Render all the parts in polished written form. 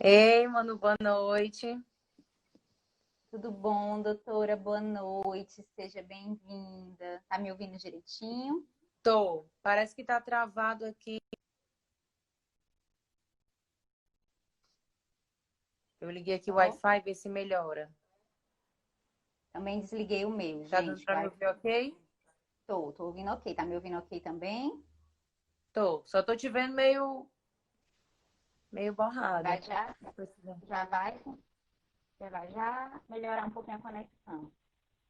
Ei, Manu, boa noite. Tudo bom, doutora? Boa noite, seja bem-vinda. Tá me ouvindo direitinho? Tô. Parece que tá travado aqui. Eu liguei aqui o Tô. Wi-Fi, ver se melhora. Também desliguei o meu, Tá dando gente. pra me ouvir ok? Tô ouvindo ok. Tá me ouvindo ok também? Tô. Só tô te vendo meio borrada. Vai já, Não precisa. já vai, já vai já melhorar um pouquinho a conexão.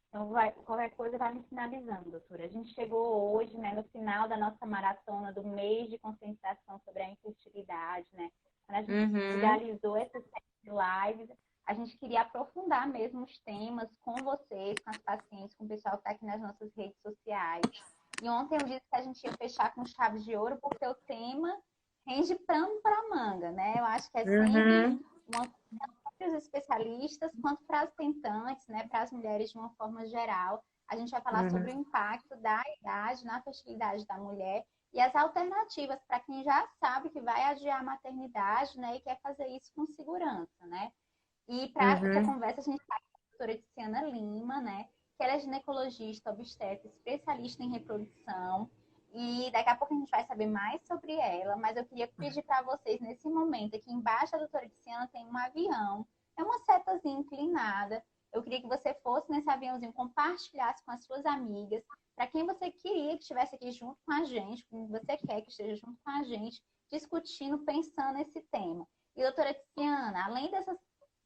Então, qualquer coisa vai me sinalizando, doutora. A gente chegou hoje, né, no final da nossa maratona do mês de conscientização sobre a infertilidade, né? Quando a gente Uhum, idealizou essas lives, a gente queria aprofundar mesmo os temas com vocês, com as pacientes, com o pessoal que está aqui nas nossas redes sociais. E ontem eu disse que a gente ia fechar com chaves de ouro, porque o tema rende pano para manga, né? Eu acho que é sempre uhum, uma para os especialistas quanto para as tentantes, né, para as mulheres de uma forma geral. A gente vai falar uhum, sobre o impacto da idade na fertilidade da mulher e as alternativas para quem já sabe que vai adiar a maternidade, né, e quer fazer isso com segurança, né? E para essa uhum. conversa a gente está com a doutora Tiziana Lima, né, que ela é ginecologista, obstetra, especialista em reprodução. E daqui a pouco a gente vai saber mais sobre ela, mas eu queria pedir para vocês, nesse momento, aqui embaixo da doutora Tiziana tem um avião, é uma setazinha inclinada. Eu queria que você fosse nesse aviãozinho, compartilhasse com as suas amigas, para quem você queria que estivesse aqui junto com a gente, quem você quer que esteja junto com a gente, discutindo, pensando nesse tema. E doutora Tiziana, além dessas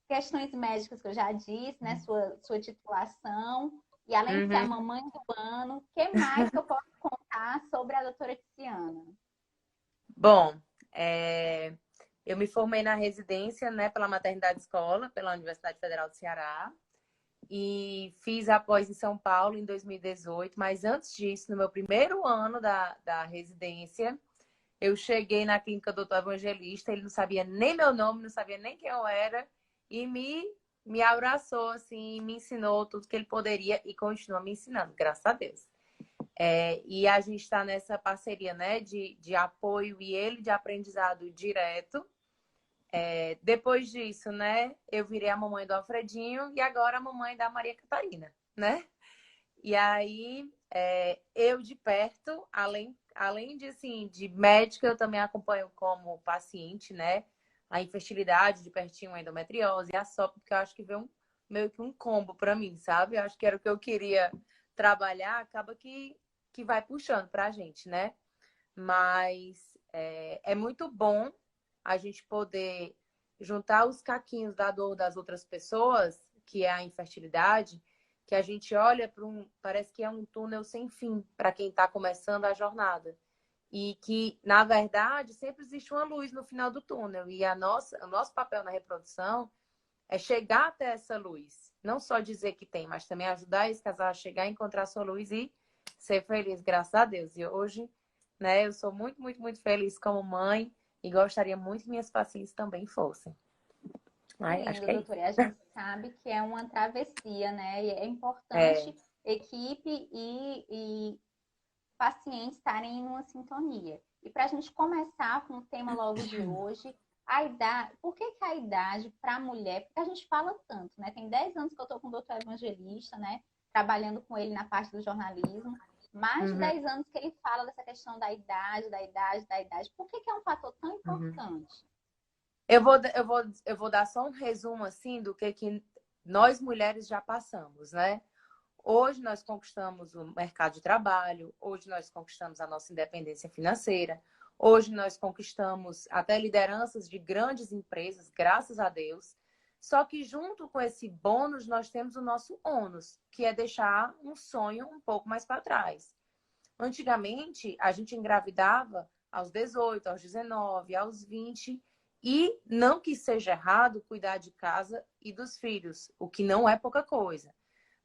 questões médicas que eu já disse, né? Sua titulação, e além de ser a Uhum. mamãe do ano, o que mais que eu posso contar sobre a doutora Tiziana? Bom, eu me formei na residência, né, pela Maternidade Escola, pela Universidade Federal do Ceará. E fiz a pós em São Paulo em 2018, mas antes disso, no meu primeiro ano da residência, eu cheguei na clínica do Dr. Evangelista, ele não sabia nem meu nome, não sabia nem quem eu era, e me abraçou, assim, me ensinou tudo que ele poderia e continua me ensinando, graças a Deus. E a gente está nessa parceria, né, de apoio e ele de aprendizado direto. Depois disso, né, eu virei a mamãe do Alfredinho e agora a mamãe da Maria Catarina, né? E aí, eu de perto, além de, assim, de médica, eu também acompanho como paciente, né? A infertilidade de pertinho, a endometriose e a SOP, porque eu acho que veio meio que um combo para mim, sabe? Eu acho que era o que eu queria trabalhar, acaba que vai puxando pra gente, né? Mas é muito bom a gente poder juntar os caquinhos da dor das outras pessoas, que é a infertilidade, que a gente olha para parece que é um túnel sem fim para quem está começando a jornada. E que, na verdade, sempre existe uma luz no final do túnel. E o nosso papel na reprodução é chegar até essa luz. Não só dizer que tem, mas também ajudar esse casal a chegar a encontrar sua luz e ser feliz, graças a Deus. E hoje, né, eu sou muito, muito, muito feliz como mãe e gostaria muito que minhas pacientes também fossem. Acho Lindo, que é isso. doutora. E a gente sabe que é uma travessia, né? E é É. importante equipe e pacientes estarem em uma sintonia. E para a gente começar com o tema logo de hoje, a idade. Por que a idade para a mulher? Porque a gente fala tanto, né? Tem 10 anos que eu estou com o doutor Evangelista, né? Trabalhando com ele na parte do jornalismo. Mais de Uhum, 10 anos que ele fala dessa questão da idade, da idade, da idade. Por que é um fator tão uhum. importante? Eu vou dar só um resumo assim do que nós mulheres já passamos, né? Hoje nós conquistamos o mercado de trabalho, hoje nós conquistamos a nossa independência financeira, hoje nós conquistamos até lideranças de grandes empresas, graças a Deus. Só que junto com esse bônus, nós temos o nosso ônus, que é deixar um sonho um pouco mais para trás. Antigamente, a gente engravidava aos 18, aos 19, aos 20, e não que seja errado cuidar de casa e dos filhos, o que não é pouca coisa.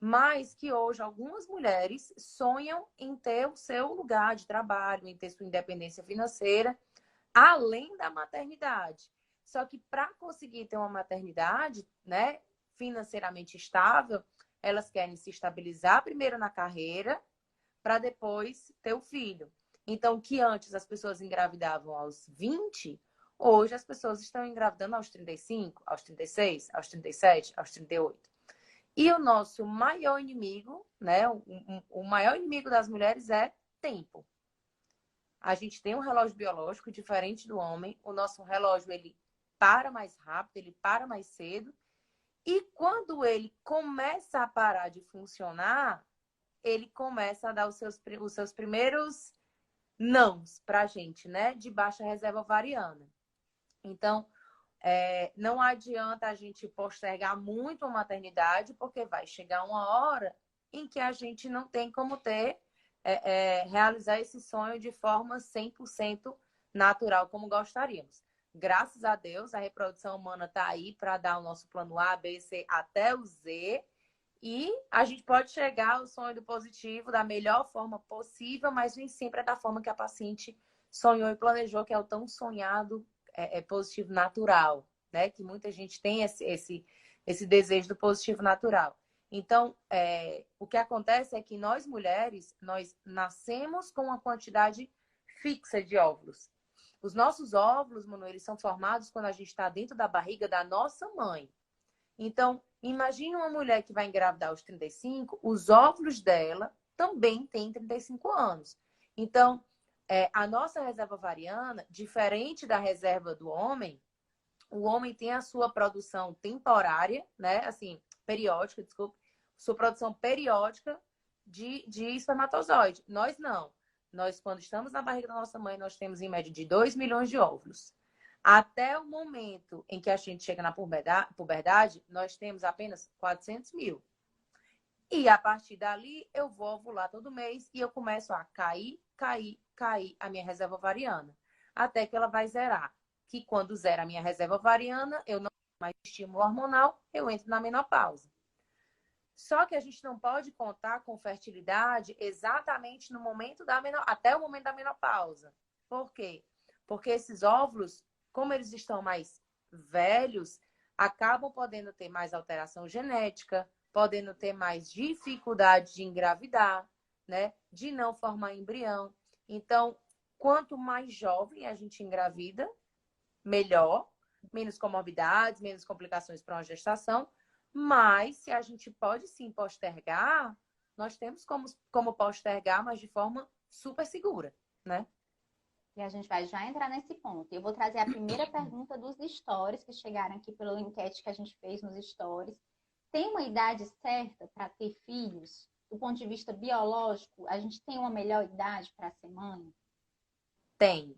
Mas que hoje algumas mulheres sonham em ter o seu lugar de trabalho, em ter sua independência financeira, além da maternidade. Só que para conseguir ter uma maternidade, né, financeiramente estável, elas querem se estabilizar primeiro na carreira para depois ter o filho. Então, que antes as pessoas engravidavam aos 20, Hoje as pessoas estão engravidando aos 35, aos 36, aos 37, aos 38. E o nosso maior inimigo, né? O maior inimigo das mulheres é tempo. A gente tem um relógio biológico diferente do homem. O nosso relógio, ele para mais rápido, ele para mais cedo. E quando ele começa a parar de funcionar, ele começa a dar os seus primeiros nãos pra gente, né? De baixa reserva ovariana. Então, não adianta a gente postergar muito a maternidade, porque vai chegar uma hora em que a gente não tem como realizar esse sonho de forma 100% natural, como gostaríamos. Graças a Deus, a reprodução humana está aí para dar o nosso plano A, B, C, até o Z. E a gente pode chegar ao sonho do positivo da melhor forma possível, mas nem sempre é da forma que a paciente sonhou e planejou, que é o tão sonhado positivo natural, né? Que muita gente tem esse desejo do positivo natural. Então, o que acontece é que nós mulheres, nós nascemos com uma quantidade fixa de óvulos. Os nossos óvulos, Manu, eles são formados quando a gente está dentro da barriga da nossa mãe. Então, imagine uma mulher que vai engravidar aos 35, os óvulos dela também têm 35 anos. Então, a nossa reserva ovariana, diferente da reserva do homem, o homem tem a sua produção temporária, né? Assim, periódica, desculpa, sua produção periódica de espermatozoide. Nós não. Nós, quando estamos na barriga da nossa mãe, nós temos em média de 2 milhões de óvulos. Até o momento em que a gente chega na puberdade, nós temos apenas 400 mil. E a partir dali, eu vou ovular todo mês e eu começo a cair a minha reserva ovariana. Até que ela vai zerar. Que quando zera a minha reserva ovariana, eu não tenho mais estímulo hormonal, eu entro na menopausa. Só que a gente não pode contar com fertilidade exatamente no momento até o momento da menopausa. Por quê? Porque esses óvulos, como eles estão mais velhos, acabam podendo ter mais alteração genética, podendo ter mais dificuldade de engravidar, né? De não formar embrião. Então, quanto mais jovem a gente engravida, melhor, menos comorbidades, menos complicações para uma gestação. Mas se a gente pode sim postergar, nós temos como postergar, mas de forma super segura, né? E a gente vai já entrar nesse ponto. Eu vou trazer a primeira pergunta dos stories que chegaram aqui pela enquete que a gente fez nos stories. Tem uma idade certa para ter filhos? Do ponto de vista biológico, a gente tem uma melhor idade para ser mãe? Tem.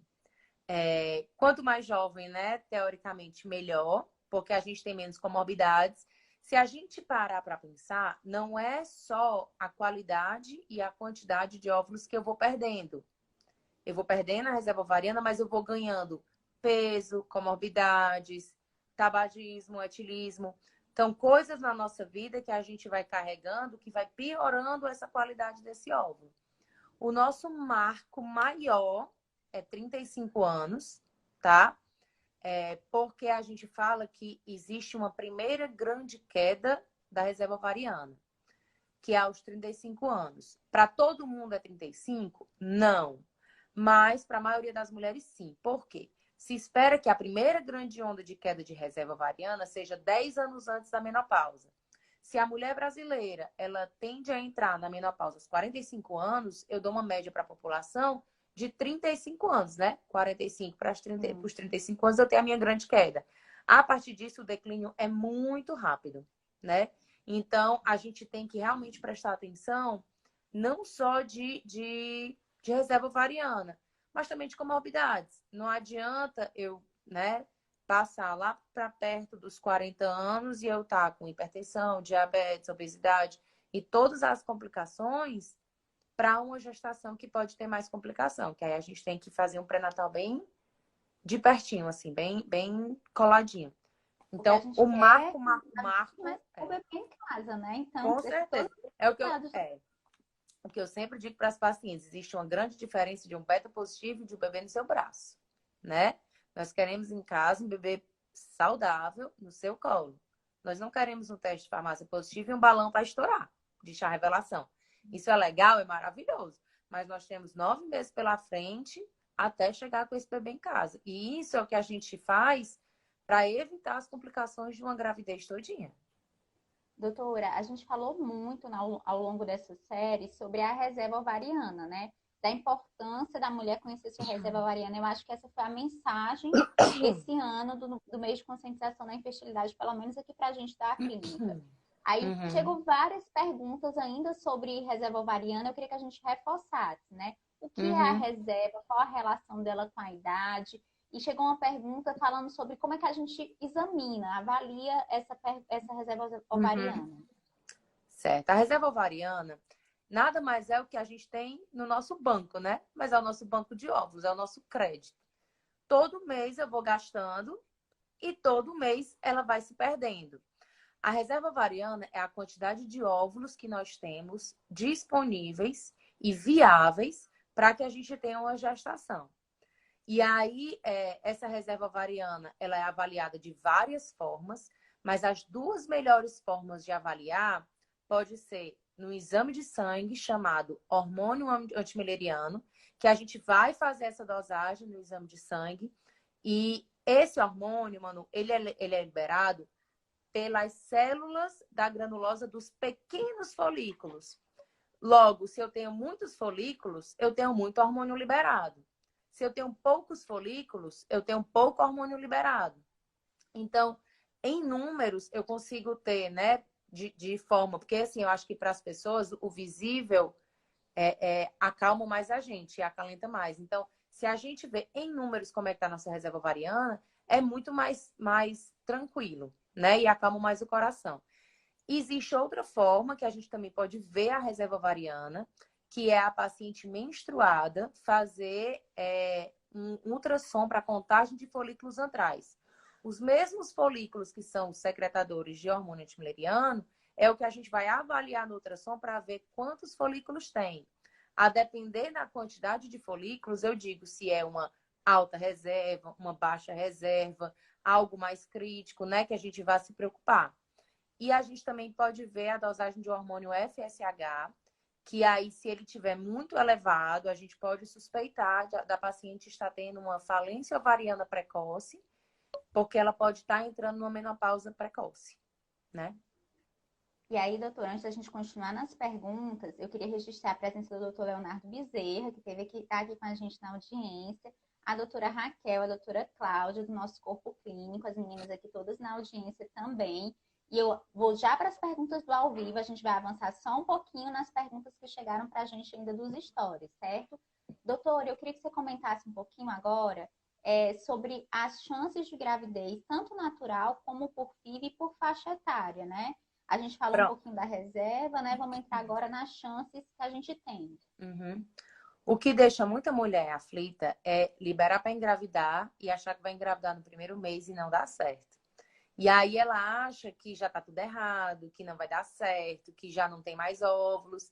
Quanto mais jovem, né, teoricamente, melhor, porque a gente tem menos comorbidades. Se a gente parar para pensar, não é só a qualidade e a quantidade de óvulos que eu vou perdendo. Eu vou perdendo a reserva ovariana, mas eu vou ganhando peso, comorbidades, tabagismo, etilismo. Então, coisas na nossa vida que a gente vai carregando, que vai piorando essa qualidade desse óvulo. O nosso marco maior é 35 anos, tá? Porque a gente fala que existe uma primeira grande queda da reserva ovariana, que é aos 35 anos. Para todo mundo é 35? Não. Mas para a maioria das mulheres, sim. Por quê? Se espera que a primeira grande onda de queda de reserva ovariana seja 10 anos antes da menopausa. Se a mulher brasileira ela tende a entrar na menopausa aos 45 anos, eu dou uma média para a população de 35 anos, né? 45 para os 35 anos eu tenho a minha grande queda. A partir disso, o declínio é muito rápido, né? Então, a gente tem que realmente prestar atenção não só de reserva ovariana, mas também de comorbidades. Não adianta eu, né, passar lá para perto dos 40 anos e eu estar com hipertensão, diabetes, obesidade e todas as complicações para uma gestação que pode ter mais complicação, que aí a gente tem que fazer um pré-natal bem de pertinho, assim, bem coladinho. Então, o marco. Mas o bebê em casa, né? Então, com certeza. O que eu sempre digo para as pacientes, existe uma grande diferença de um beta positivo e de um bebê no seu braço, né? Nós queremos em casa um bebê saudável no seu colo. Nós não queremos um teste de farmácia positivo e um balão para estourar, de chá revelação. Isso é legal, é maravilhoso. Mas nós temos 9 meses pela frente até chegar com esse bebê em casa. E isso é o que a gente faz para evitar as complicações de uma gravidez todinha. Doutora, a gente falou muito ao longo dessa série sobre a reserva ovariana, né? Da importância da mulher conhecer sua reserva ovariana. Eu acho que essa foi a mensagem esse ano do mês de conscientização da infertilidade, pelo menos aqui para a gente da clínica. Aí chegou várias perguntas ainda sobre reserva ovariana. Eu queria que a gente reforçasse, né? O que é a reserva? Qual a relação dela com a idade? E chegou uma pergunta falando sobre como é que a gente examina, avalia essa reserva ovariana. Certo. A reserva ovariana nada mais é o que a gente tem no nosso banco, né? Mas é o nosso banco de óvulos, é o nosso crédito. Todo mês eu vou gastando e todo mês ela vai se perdendo. A reserva ovariana é a quantidade de óvulos que nós temos disponíveis e viáveis para que a gente tenha uma gestação. E aí, essa reserva ovariana, ela é avaliada de várias formas, mas as duas melhores formas de avaliar pode ser no exame de sangue chamado hormônio antimileriano, que a gente vai fazer essa dosagem no exame de sangue. E esse hormônio, Manu, ele é liberado pelas células da granulosa dos pequenos folículos. Logo, se eu tenho muitos folículos, eu tenho muito hormônio liberado. Se eu tenho poucos folículos, eu tenho pouco hormônio liberado. Então, em números, eu consigo ter, né, de forma... Porque, assim, eu acho que para as pessoas, o visível acalma mais a gente, acalenta mais. Então, se a gente vê em números como é que está a nossa reserva ovariana, é muito mais tranquilo, né? E acalma mais o coração. Existe outra forma que a gente também pode ver a reserva ovariana, que é a paciente menstruada fazer um ultrassom para contagem de folículos antrais. Os mesmos folículos que são os secretadores de hormônio antimileriano é o que a gente vai avaliar no ultrassom para ver quantos folículos tem. A depender da quantidade de folículos, eu digo se é uma alta reserva, uma baixa reserva, algo mais crítico, né, que a gente vai se preocupar. E a gente também pode ver a dosagem de hormônio FSH, que aí, se ele tiver muito elevado, a gente pode suspeitar da paciente estar tendo uma falência ovariana precoce, porque ela pode estar entrando numa menopausa precoce, né? E aí, doutora, antes da gente continuar nas perguntas, eu queria registrar a presença do doutor Leonardo Bezerra, que está aqui com a gente na audiência, a doutora Raquel, a doutora Cláudia, do nosso corpo clínico, as meninas aqui todas na audiência também. E eu vou já para as perguntas do ao vivo, a gente vai avançar só um pouquinho nas perguntas que chegaram para a gente ainda dos stories, certo? Doutora, eu queria que você comentasse um pouquinho agora sobre as chances de gravidez, tanto natural como por FIV e por faixa etária, né? A gente falou um pouquinho da reserva, né? Vamos entrar agora nas chances que a gente tem. O que deixa muita mulher aflita é liberar para engravidar e achar que vai engravidar no primeiro mês e não dá certo. E aí ela acha que já tá tudo errado, que não vai dar certo, que já não tem mais óvulos.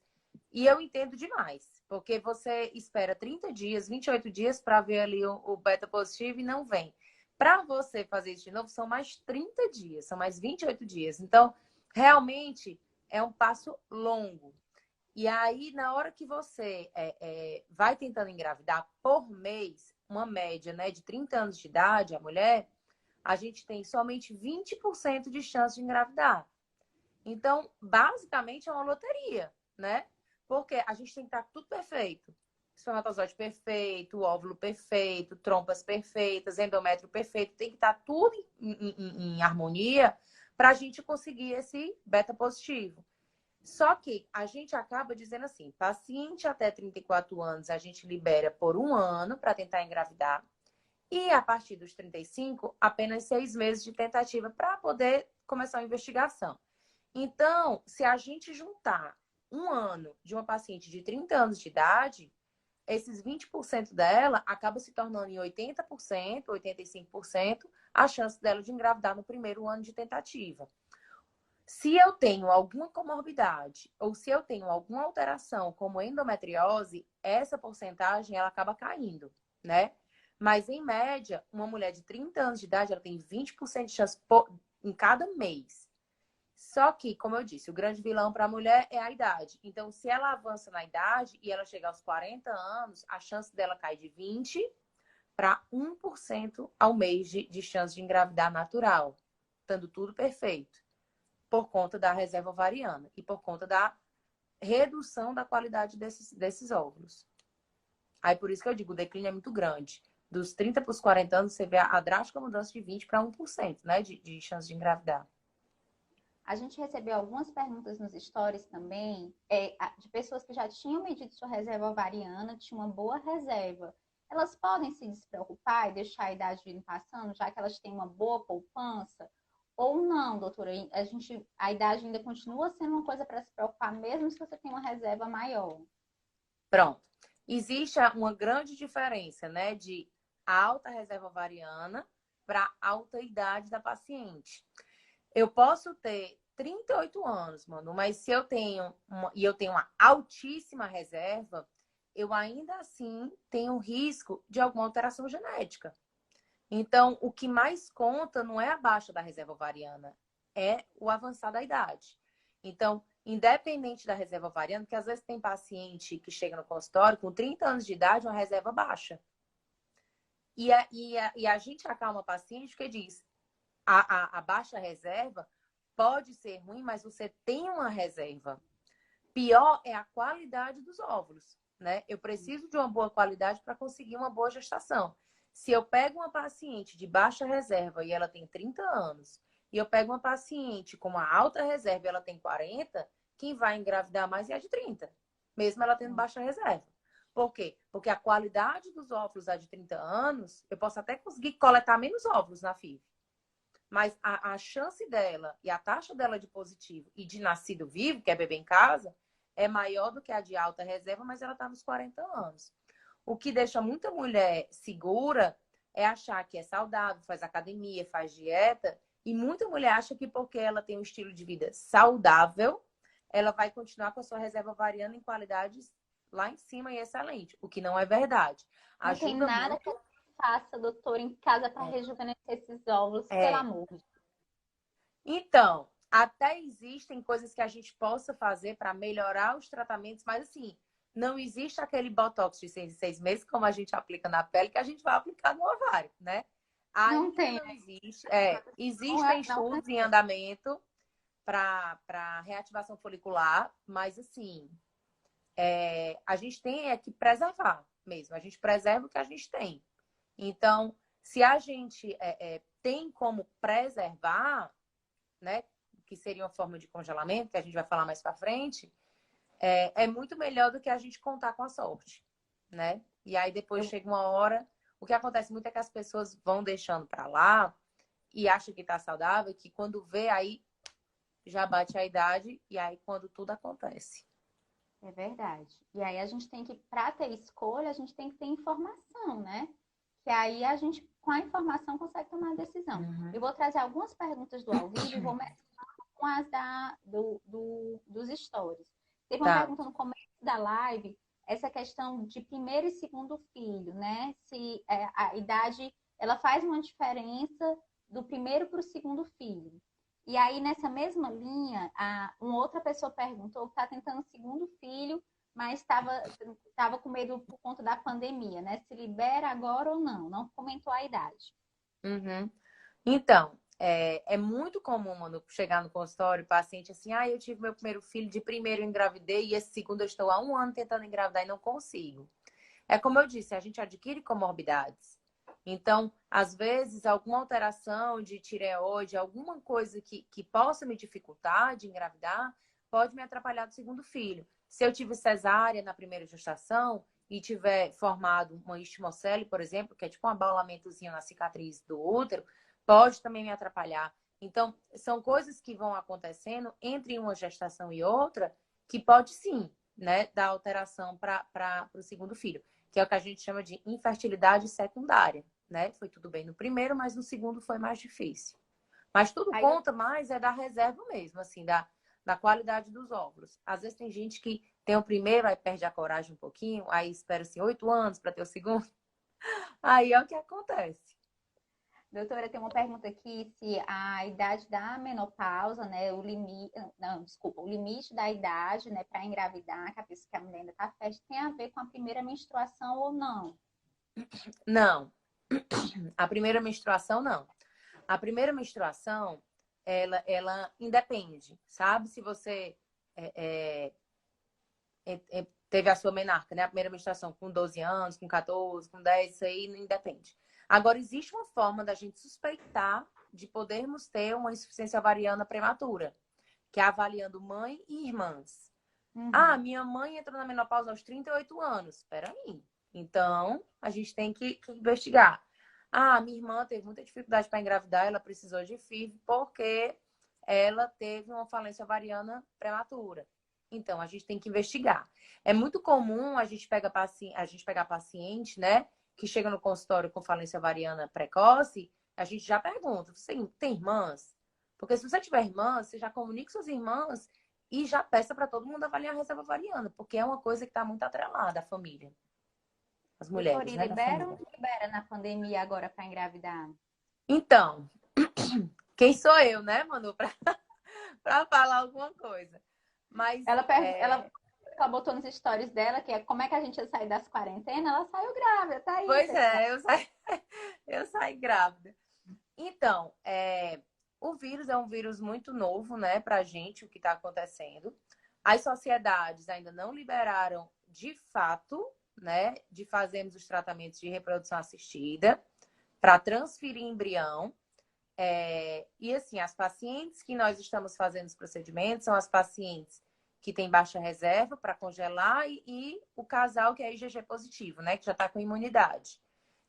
E eu entendo demais, porque você espera 30 dias, 28 dias para ver ali o beta positivo e não vem. Para você fazer isso de novo, são mais 30 dias, são mais 28 dias. Então, realmente é um passo longo. E aí, na hora que você vai tentando engravidar por mês, uma média, né, de 30 anos de idade, a mulher, a gente tem somente 20% de chance de engravidar. Então, basicamente, é uma loteria, né? Porque a gente tem que estar tudo perfeito. Espermatozoide perfeito, óvulo perfeito, trompas perfeitas, endométrio perfeito. Tem que estar tudo em harmonia para a gente conseguir esse beta positivo. Só que a gente acaba dizendo assim, paciente até 34 anos a gente libera por 1 ano para tentar engravidar. E a partir dos 35, apenas 6 meses de tentativa para poder começar a investigação. Então, se a gente juntar 1 ano de uma paciente de 30 anos de idade, esses 20% dela acaba se tornando em 80%, 85% a chance dela de engravidar no primeiro ano de tentativa. Se eu tenho alguma comorbidade ou se eu tenho alguma alteração, como endometriose, essa porcentagem ela acaba caindo, né? Mas, em média, uma mulher de 30 anos de idade ela tem 20% de chance em cada mês. Só que, como eu disse, o grande vilão para a mulher é a idade. Então, se ela avança na idade e ela chegar aos 40 anos, a chance dela cai de 20 para 1% ao mês de chance de engravidar natural, estando tudo perfeito, por conta da reserva ovariana e por conta da redução da qualidade desses óvulos. Aí, por isso que eu digo, o declínio é muito grande. Dos 30 para os 40 anos, você vê a drástica mudança de 20 para 1%, né, de chance de engravidar. A gente recebeu algumas perguntas nos stories também, de pessoas que já tinham medido sua reserva ovariana, tinham uma boa reserva. Elas podem se despreocupar e deixar a idade vir passando, já que elas têm uma boa poupança? Ou não, doutora? A idade ainda continua sendo uma coisa para se preocupar, mesmo se você tem uma reserva maior. Pronto. Existe uma grande diferença, né, de alta reserva ovariana para alta idade da paciente. Eu posso ter 38 anos, mano, mas se eu tenho uma altíssima reserva, eu ainda assim tenho risco de alguma alteração genética. Então, o que mais conta não é a baixa da reserva ovariana, é o avançar da idade. Então, independente da reserva ovariana, porque às vezes tem paciente que chega no consultório com 30 anos de idade, uma reserva baixa. E a gente acalma o paciente porque diz, a baixa reserva pode ser ruim, mas você tem uma reserva. Pior é a qualidade dos óvulos, né? Eu preciso de uma boa qualidade para conseguir uma boa gestação. Se eu pego uma paciente de baixa reserva e ela tem 30 anos, e eu pego uma paciente com uma alta reserva e ela tem 40, quem vai engravidar mais é a de 30, mesmo ela tendo baixa reserva. Por quê? Porque a qualidade dos óvulos a de 30 anos, eu posso até conseguir coletar menos óvulos na FIV. Mas a chance dela e a taxa dela de positivo e de nascido vivo, que é bebê em casa, é maior do que a de alta reserva, mas ela está nos 40 anos. O que deixa muita mulher segura é achar que é saudável, faz academia, faz dieta. E muita mulher acha que porque ela tem um estilo de vida saudável, ela vai continuar com a sua reserva ovariana em qualidades lá em cima e excelente. O que não é verdade. Não tem Ajuda nada muito. que faça, doutor, em casa para rejuvenescer esses óvulos, pelo É. amor de Deus. Então, até existem coisas que a gente possa fazer para melhorar os tratamentos, mas assim, não existe aquele botox de 6 meses, como a gente aplica na pele, que a gente vai aplicar no ovário, né? Não Ainda tem, não existe. não Existem não estudos em andamento para reativação folicular, mas assim, a gente tem que preservar mesmo. A gente preserva o que a gente tem. Então, se a gente tem como preservar, né, que seria uma forma de congelamento, que a gente vai falar mais para frente, é muito melhor do que a gente contar com a sorte, né? E aí depois chega uma hora, o que acontece muito é que as pessoas vão deixando para lá e acham que tá saudável, que quando vê aí já bate a idade e aí quando tudo acontece. É verdade. E aí a gente tem que, para ter escolha, a gente tem que ter informação, né? Que aí a gente, com a informação, consegue tomar a decisão. Uhum. Eu vou trazer algumas perguntas do ao vivo e vou mesclar com as dos stories. Teve uma Tá. pergunta no começo da live, essa questão de primeiro e segundo filho, né? Se a idade, ela faz uma diferença do primeiro para o segundo filho. E aí, nessa mesma linha, uma outra pessoa perguntou que está tentando um segundo filho, mas estava com medo por conta da pandemia, né? Se libera agora ou não? Não comentou a idade. Uhum. Então, é muito comum, mano, chegar no consultório, paciente assim, eu tive meu primeiro filho, de primeiro eu engravidei e esse segundo eu estou há 1 ano tentando engravidar e não consigo. É como eu disse, a gente adquire comorbidades. Então, às vezes, alguma alteração de tireoide, alguma coisa que possa me dificultar de engravidar, pode me atrapalhar do segundo filho. Se eu tive cesárea na primeira gestação e tiver formado uma istimocele, por exemplo, que é tipo um abaulamentozinho na cicatriz do útero, pode também me atrapalhar. Então, são coisas que vão acontecendo entre uma gestação e outra que pode sim, né, dar alteração para o segundo filho, que é o que a gente chama de infertilidade secundária, né? Foi tudo bem no primeiro, mas no segundo foi mais difícil. Mas tudo Aí, conta mais da reserva mesmo, assim, da qualidade dos óvulos. Às vezes tem gente que tem o primeiro, aí perde a coragem um pouquinho, aí espera assim 8 anos para ter o segundo. Aí é o que acontece. Doutora, tem uma pergunta aqui se a idade da menopausa, né, o limite, não, desculpa, o limite da idade, né, para engravidar, que a mulher ainda está fértil, tem a ver com a primeira menstruação ou não? Não, a primeira menstruação não. A primeira menstruação, ela independe, sabe? Se você é, teve a sua menarca, né? A primeira menstruação com 12 anos, com 14, com 10, isso aí não independe. Agora, existe uma forma da gente suspeitar de podermos ter uma insuficiência ovariana prematura, que é avaliando mãe e irmãs. Ah, Uhum. minha mãe entrou na menopausa aos 38 anos. Espera aí. Então, a gente tem que investigar. Ah, minha irmã teve muita dificuldade para engravidar, ela precisou de FIV porque ela teve uma falência ovariana prematura. Então, a gente tem que investigar. É muito comum a gente pegar paciente, né, que chega no consultório com falência ovariana precoce, a gente já pergunta, você tem irmãs? Porque se você tiver irmãs, você já comunica com suas irmãs e já peça para todo mundo avaliar a reserva ovariana, porque é uma coisa que está muito atrelada à família. As Doutora, mulheres, e né, da libera ou família. não libera na pandemia agora para engravidar? Então, quem sou eu, né, Manu, para falar alguma coisa? Mas, Ela botou nos stories dela que é como é que a gente ia sair das quarentenas, ela saiu grávida, tá aí, pois pessoal. é, eu saí grávida. Então, o vírus é um vírus muito novo, né, pra gente, o que está acontecendo. As sociedades ainda não liberaram de fato, né, de fazermos os tratamentos de reprodução assistida para transferir embrião. E assim, as pacientes que nós estamos fazendo os procedimentos são as pacientes que têm baixa reserva para congelar e o casal que é IgG positivo, né, que já está com imunidade.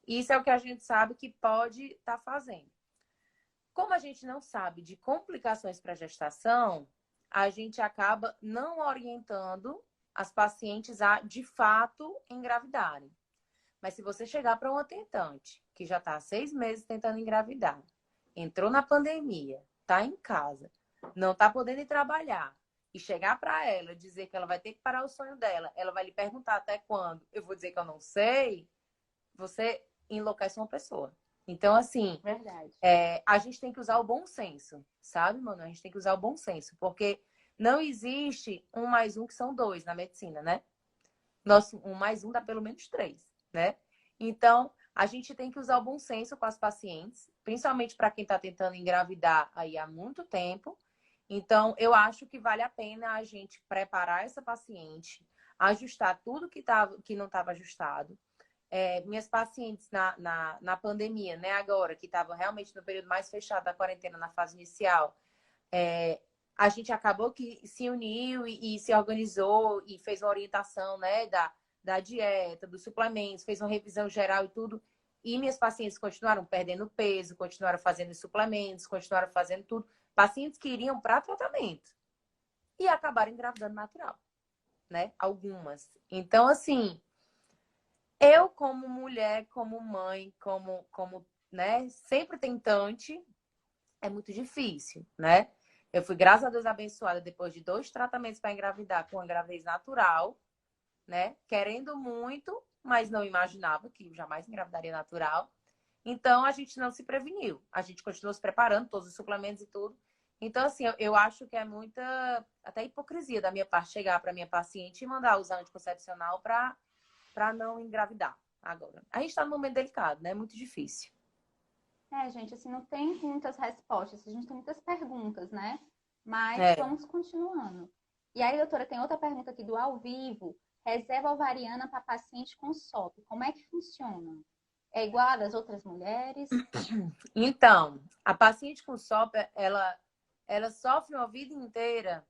Isso é o que a gente sabe que pode estar fazendo. Como a gente não sabe de complicações para gestação, a gente acaba não orientando as pacientes a, de fato, engravidarem. Mas se você chegar para uma tentante que já está há 6 meses tentando engravidar, entrou na pandemia, está em casa, não está podendo ir trabalhar, e chegar para ela dizer que ela vai ter que parar o sonho dela, ela vai lhe perguntar até quando, eu vou dizer que eu não sei, você enlouquece uma pessoa. Então, assim, Verdade. a gente tem que usar o bom senso, sabe, mano? A gente tem que usar o bom senso, porque não existe um mais um que são dois na medicina, né? Nosso um mais um dá pelo menos três, né? Então, a gente tem que usar o bom senso com as pacientes, principalmente para quem está tentando engravidar aí há muito tempo. Então, eu acho que vale a pena a gente preparar essa paciente, ajustar tudo que não estava ajustado. Minhas pacientes na pandemia, né, agora, que estavam realmente no período mais fechado da quarentena, na fase inicial, a gente acabou que se uniu e se organizou e fez uma orientação, né, da dieta, dos suplementos, fez uma revisão geral e tudo. E minhas pacientes continuaram perdendo peso, continuaram fazendo suplementos, continuaram fazendo tudo. Pacientes que iriam para tratamento e acabaram engravidando natural, né? Algumas. Então, assim, eu, como mulher, como mãe, como, né, sempre tentante, é muito difícil, né? Eu fui, graças a Deus, abençoada depois de 2 tratamentos para engravidar com uma gravidez natural, né? Querendo muito, mas não imaginava que eu jamais engravidaria natural. Então, a gente não se preveniu. A gente continuou se preparando, todos os suplementos e tudo. Então, assim, eu acho que é muita, até hipocrisia da minha parte chegar para minha paciente e mandar usar anticoncepcional para não engravidar agora. A gente está num momento delicado, né? Muito difícil. Gente, assim, não tem muitas respostas, a gente tem muitas perguntas, né? Mas É. vamos continuando. E aí, doutora, tem outra pergunta aqui do ao vivo. Reserva ovariana para paciente com SOP. Como é que funciona? É igual a das outras mulheres? Então, a paciente com SOP, ela sofre uma vida inteira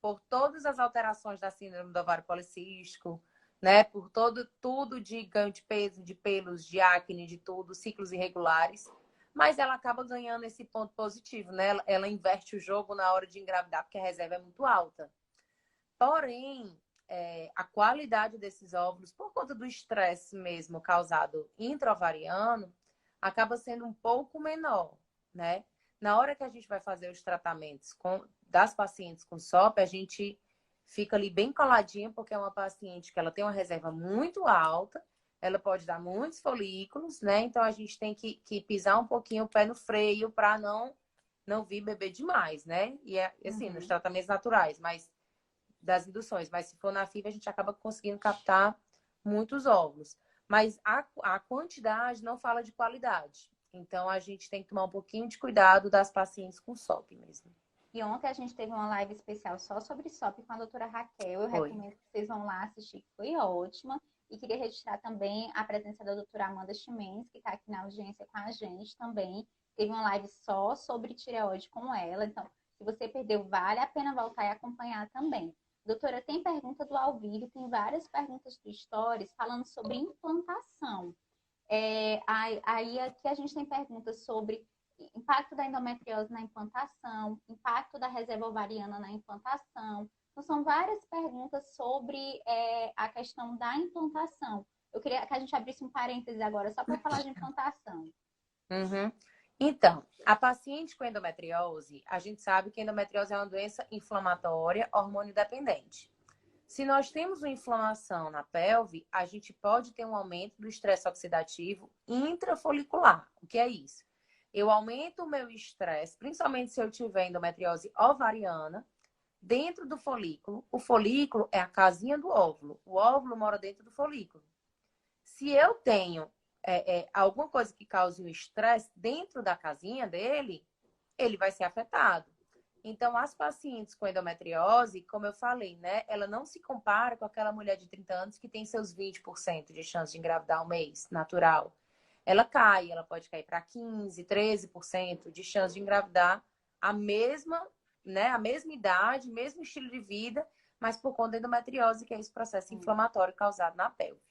por todas as alterações da síndrome do ovário policístico, né? Por tudo de ganho de peso, de pelos, de acne, de tudo, ciclos irregulares. Mas ela acaba ganhando esse ponto positivo, né? Ela inverte o jogo na hora de engravidar, porque a reserva é muito alta. Porém, a qualidade desses óvulos, por conta do estresse mesmo causado intra-ovariano, acaba sendo um pouco menor, né? Na hora que a gente vai fazer os tratamentos das pacientes com SOP, a gente fica ali bem coladinha, porque é uma paciente que ela tem uma reserva muito alta, ela pode dar muitos folículos, né? Então a gente tem que pisar um pouquinho o pé no freio para não vir beber demais, né? E é assim, nos Uhum. tratamentos naturais, mas das induções. Mas se for na FIV, a gente acaba conseguindo captar muitos óvulos. Mas a quantidade não fala de qualidade. Então a gente tem que tomar um pouquinho de cuidado das pacientes com SOP mesmo. E ontem a gente teve uma live especial só sobre SOP com a doutora Raquel. Eu Foi. recomendo que vocês vão lá assistir, que foi ótima. E queria registrar também a presença da doutora Amanda Chimenez, que está aqui na audiência com a gente também. Teve uma live só sobre tireoide com ela. Então, se você perdeu, vale a pena voltar e acompanhar também. Doutora, tem pergunta do ao vivo, tem várias perguntas do Stories falando sobre implantação. Aí aqui a gente tem perguntas sobre impacto da endometriose na implantação, impacto da reserva ovariana na implantação. Então, são várias perguntas sobre a questão da implantação. Eu queria que a gente abrisse um parêntese agora, só para falar de implantação. Uhum. Então, a paciente com endometriose, a gente sabe que a endometriose é uma doença inflamatória, hormônio dependente. Se nós temos uma inflamação na pelve, a gente pode ter um aumento do estresse oxidativo intrafolicular. O que é isso? Eu aumento o meu estresse, principalmente se eu tiver endometriose ovariana, dentro do folículo. O folículo é a casinha do óvulo. O óvulo mora dentro do folículo. Se eu tenho alguma coisa que cause um estresse dentro da casinha dele, ele vai ser afetado. Então, as pacientes com endometriose, como eu falei, né? Ela não se compara com aquela mulher de 30 anos que tem seus 20% de chance de engravidar ao mês, natural. Ela cai, ela pode cair para 15, 13% de chance de engravidar a mesma, né? A mesma idade, mesmo estilo de vida, mas por conta da endometriose, que é esse processo inflamatório causado na pelve.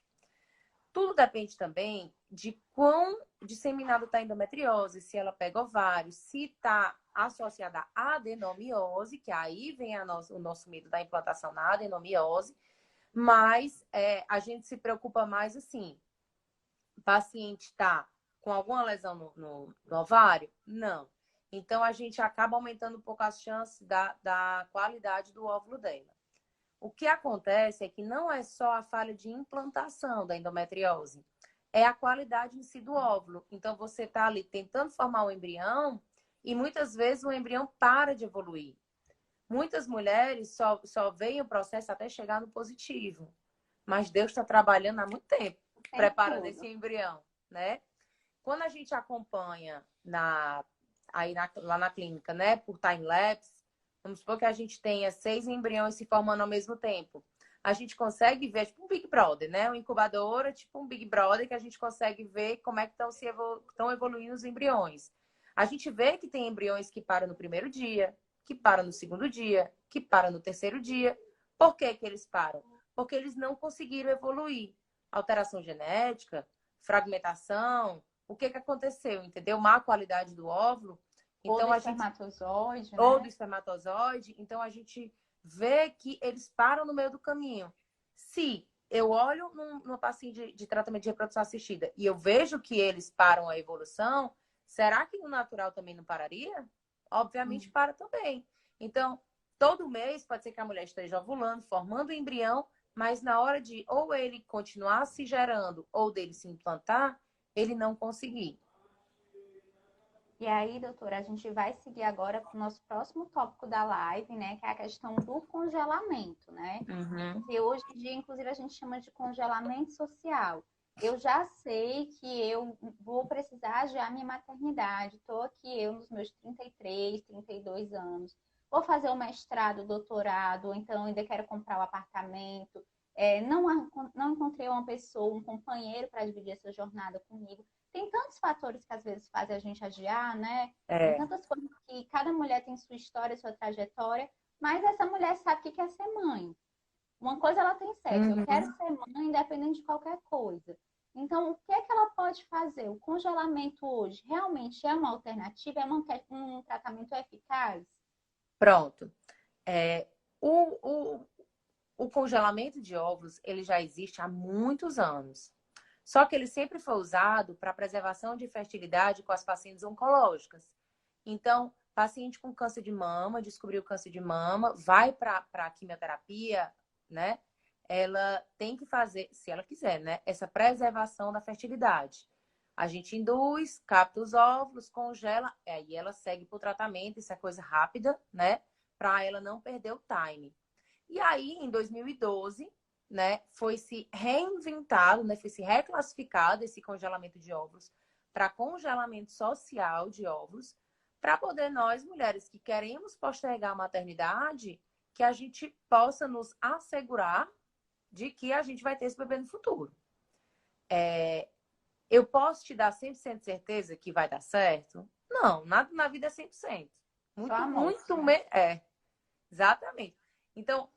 Tudo depende também de quão disseminada está a endometriose, se ela pega ovário, se está associada à adenomiose, que aí vem o nosso medo da implantação na adenomiose, mas a gente se preocupa mais assim, o paciente está com alguma lesão no ovário? Não. Então, a gente acaba aumentando um pouco as chances da qualidade do óvulo dela. O que acontece é que não é só a falha de implantação da endometriose, é a qualidade em si do óvulo. Então, você está ali tentando formar um embrião e muitas vezes o embrião para de evoluir. Muitas mulheres só veem o processo até chegar no positivo. Mas Deus está trabalhando há muito tempo, preparando esse embrião, né? Quando a gente acompanha lá na clínica, né, por time-lapse, vamos supor que a gente tenha 6 embriões se formando ao mesmo tempo. A gente consegue ver, tipo um Big Brother, né? Uma incubadora, tipo um Big Brother, que a gente consegue ver como é que estão evoluindo os embriões. A gente vê que tem embriões que param no primeiro dia, que param no segundo dia, que param no terceiro dia. Por que que eles param? Porque eles não conseguiram evoluir. Alteração genética, fragmentação, o que que aconteceu, entendeu? Má qualidade do óvulo. Então, ou do espermatozoide, né? Ou do espermatozoide. Então, a gente vê que eles param no meio do caminho. Se eu olho numa paciente de tratamento de reprodução assistida e eu vejo que eles param a evolução, será que no natural também não pararia? Obviamente para também. Então, todo mês pode ser que a mulher esteja ovulando, formando o embrião, mas na hora de ou ele continuar se gerando ou dele se implantar, ele não conseguir. E aí, doutora, a gente vai seguir agora para o nosso próximo tópico da live, né? Que é a questão do congelamento, né? Uhum. Que hoje em dia, inclusive, a gente chama de congelamento social. Eu já sei que eu vou precisar já minha maternidade. Estou aqui, eu nos meus 33, 32 anos. Vou fazer o mestrado, doutorado, ou então ainda quero comprar o apartamento. Não encontrei uma pessoa, um companheiro para dividir essa jornada comigo. Tem tantos fatores que às vezes fazem a gente adiar, né? Tem tantas coisas que cada mulher tem sua história, sua trajetória, mas essa mulher sabe que quer ser mãe. Uma coisa ela tem certo, eu quero ser mãe independente de qualquer coisa. Então, o que é que ela pode fazer? O congelamento hoje realmente é uma alternativa? É um tratamento eficaz? Pronto. O congelamento de óvulos, ele já existe há muitos anos. Só que ele sempre foi usado para preservação de fertilidade com as pacientes oncológicas. Então, paciente com câncer de mama, descobriu câncer de mama, vai para a quimioterapia, né? ela tem que fazer, se ela quiser, né, essa preservação da fertilidade. A gente induz, capta os óvulos, congela, aí ela segue para o tratamento, isso é coisa rápida, né, para ela não perder o time. E aí, em 2012, né, foi se reinventado, né, foi se reclassificado esse congelamento de óvulos para congelamento social de óvulos, para poder nós, mulheres que queremos postergar a maternidade, que a gente possa nos assegurar de que a gente vai ter esse bebê no futuro. Eu posso te dar 100% de certeza que vai dar certo? Não, nada na vida é 100%. Só Muito, a muito... amostra. Exatamente. Então,